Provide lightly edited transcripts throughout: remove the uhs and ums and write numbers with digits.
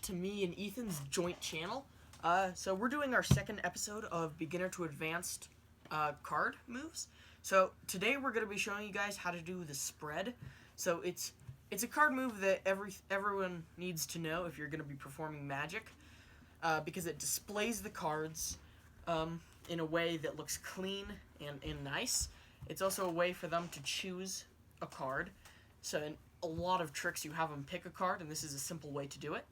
to me and Ethan's joint channel. So we're doing our second episode of Beginner to Advanced card moves. So today we're going to be showing you guys how to do the spread. So it's a card move that everyone needs to know if you're going to be performing Magic, because it displays the cards in a way that looks clean and nice. It's also a way for them to choose a card. So in a lot of tricks, you have them pick a card, and this is a simple way to do it.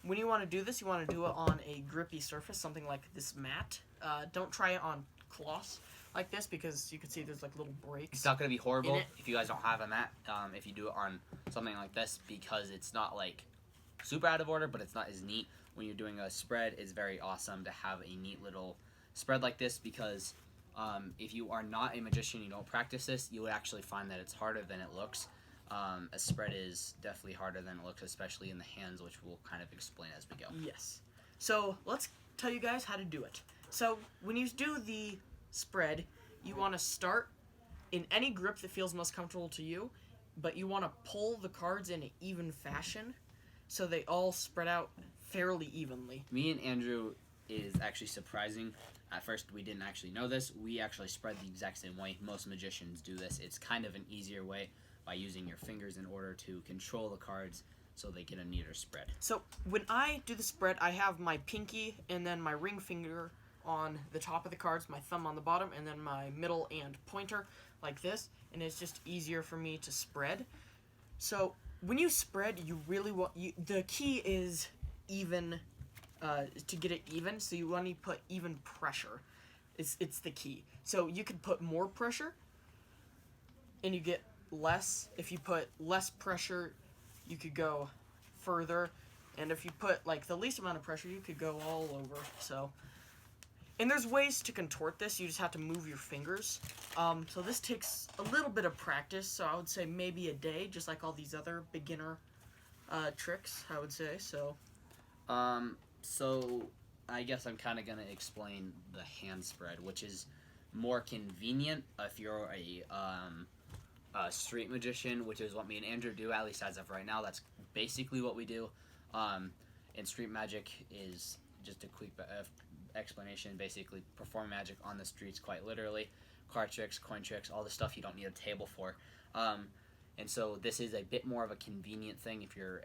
When you want to do this, you want to do it on a grippy surface, something like this mat. Don't try it on cloths like this, because you can see there's like little breaks. It's not going to be horrible if you guys don't have a mat, if you do it on something like this, because it's not like super out of order, but it's not as neat. When you're doing a spread, it's very awesome to have a neat little spread like this, because if you are not a magician, you don't practice this, you would actually find that it's harder than it looks. A spread is definitely harder than it looks, especially in the hands, which we'll kind of explain as we go. Yes. So let's tell you guys how to do it. So when you do the spread, you want to start in any grip that feels most comfortable to you, but you want to pull the cards in an even fashion so they all spread out fairly evenly. Me and Andrew is actually surprising. At first, we didn't actually know this. We actually spread the exact same way. Most magicians do this. It's kind of an easier way by using your fingers in order to control the cards so they get a neater spread. So when I do the spread, I have my pinky and then my ring finger on the top of the cards, my thumb on the bottom, and then my middle and pointer like this, and it's just easier for me to spread. So when you spread, you really want, the key is even, to get it even, so you want to put even pressure. It's the key. So you could put more pressure and you get less. If you put less pressure, you could go further, and if you put like the least amount of pressure, you could go all over. So, and there's ways to contort this. You just have to move your fingers. So this takes a little bit of practice. So I would say maybe a day, just like all these other beginner tricks, I would say. So so I guess I'm kind of gonna explain the hand spread, which is more convenient if you're a street magician, which is what me and Andrew do, at least as of right now. That's basically what we do. And street magic is just a quick explanation. Basically, perform magic on the streets, quite literally. Card tricks, coin tricks, all the stuff you don't need a table for. And so this is a bit more of a convenient thing if you're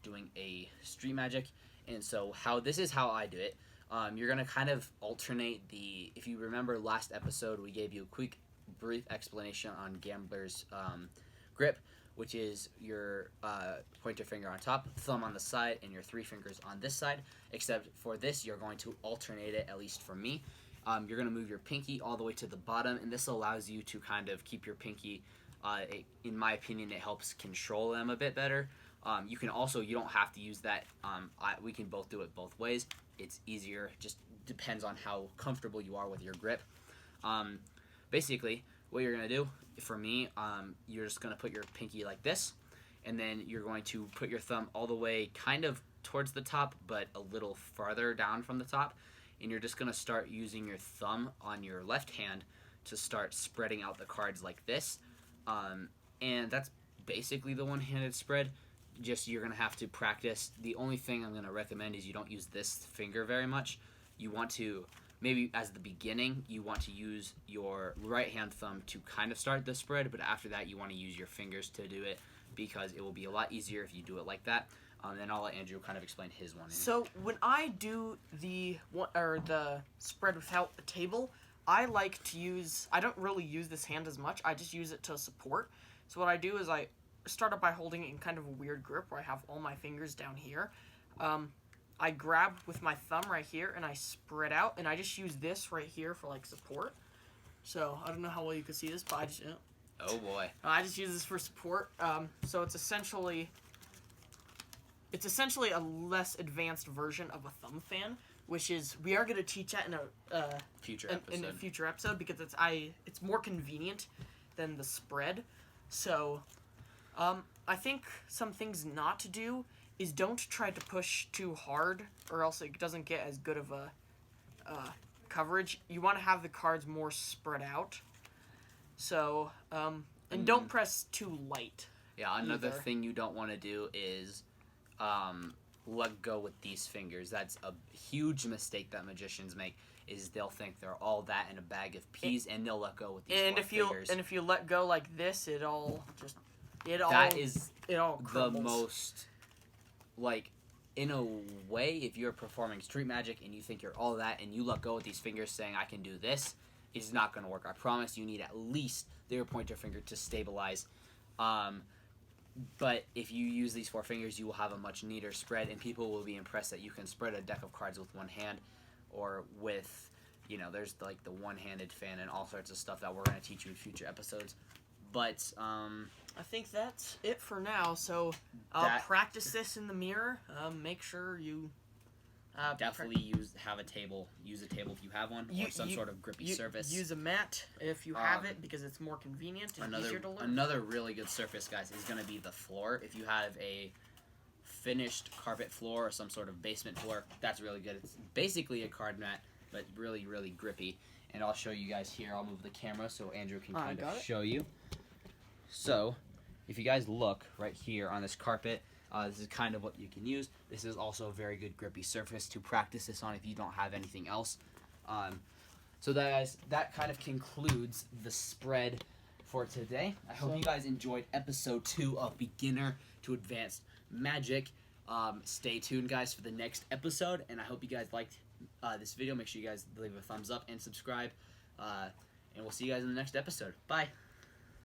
doing a street magic. And so this is how I do it. You're going to kind of alternate if you remember last episode, we gave you a quick brief explanation on gambler's grip, which is your pointer finger on top, thumb on the side, and your three fingers on this side. Except for this, you're going to alternate it, at least for me. You're going to move your pinky all the way to the bottom, and this allows you to kind of keep your pinky, in my opinion, it helps control them a bit better. You can also, you don't have to use that. We can both do it both ways. It's easier, just depends on how comfortable you are with your grip. Basically, what you're going to do, for me, you're just going to put your pinky like this, and then you're going to put your thumb all the way kind of towards the top, but a little farther down from the top, and you're just going to start using your thumb on your left hand to start spreading out the cards like this. And that's basically the one-handed spread. Just you're going to have to practice. The only thing I'm going to recommend is you don't use this finger very much. You want to, maybe as the beginning, you want to use your right hand thumb to kind of start the spread, but after that you want to use your fingers to do it, because it will be a lot easier if you do it like that. Then I'll let Andrew kind of explain his one. So when I do the spread without a table, I like to I don't really use this hand as much. I just use it to support. So what I do is I start up by holding it in kind of a weird grip where I have all my fingers down here. I grab with my thumb right here and I spread out, and I just use this right here for like support. So I don't know how well you can see this, but I just oh boy, I just use this for support. So it's essentially a less advanced version of a thumb fan, which is, we are going to teach that in a future episode, because it's more convenient than the spread. So I think some things not to do is don't try to push too hard, or else it doesn't get as good of a coverage. You want to have the cards more spread out. So, and don't press too light. Yeah, another thing you don't want to do is let go with these fingers. That's a huge mistake that magicians make. Is they'll think they're all that in a bag of peas, and they'll let go with these fingers. And if you let go like this, it all crumbles. The most, like, in a way, if you're performing street magic and you think you're all that, and you let go with these fingers saying, I can do this, it's not going to work. I promise you need at least their pointer finger to stabilize. But if you use these 4 fingers, you will have a much neater spread, and people will be impressed that you can spread a deck of cards with one hand, or with, there's like the one-handed fan and all sorts of stuff that we're going to teach you in future episodes. But I think that's it for now. So practice this in the mirror. Make sure you definitely use a table if you have one, or some sort of grippy surface. Use a mat if you have it, because it's more convenient and easier to lift. Another really good surface, guys, is going to be the floor. If you have a finished carpet floor or some sort of basement floor, that's really good. It's basically a card mat, but really, really grippy. And I'll show you guys here. I'll move the camera so Andrew can kind of show you. So, if you guys look right here on this carpet, this is kind of what you can use. This is also a very good grippy surface to practice this on if you don't have anything else. So that kind of concludes the spread for today. I hope you guys enjoyed episode 2 of Beginner to Advanced Magic. Stay tuned, guys, for the next episode, and I hope you guys liked this video. Make sure you guys leave a thumbs up and subscribe, and we'll see you guys in the next episode. Bye.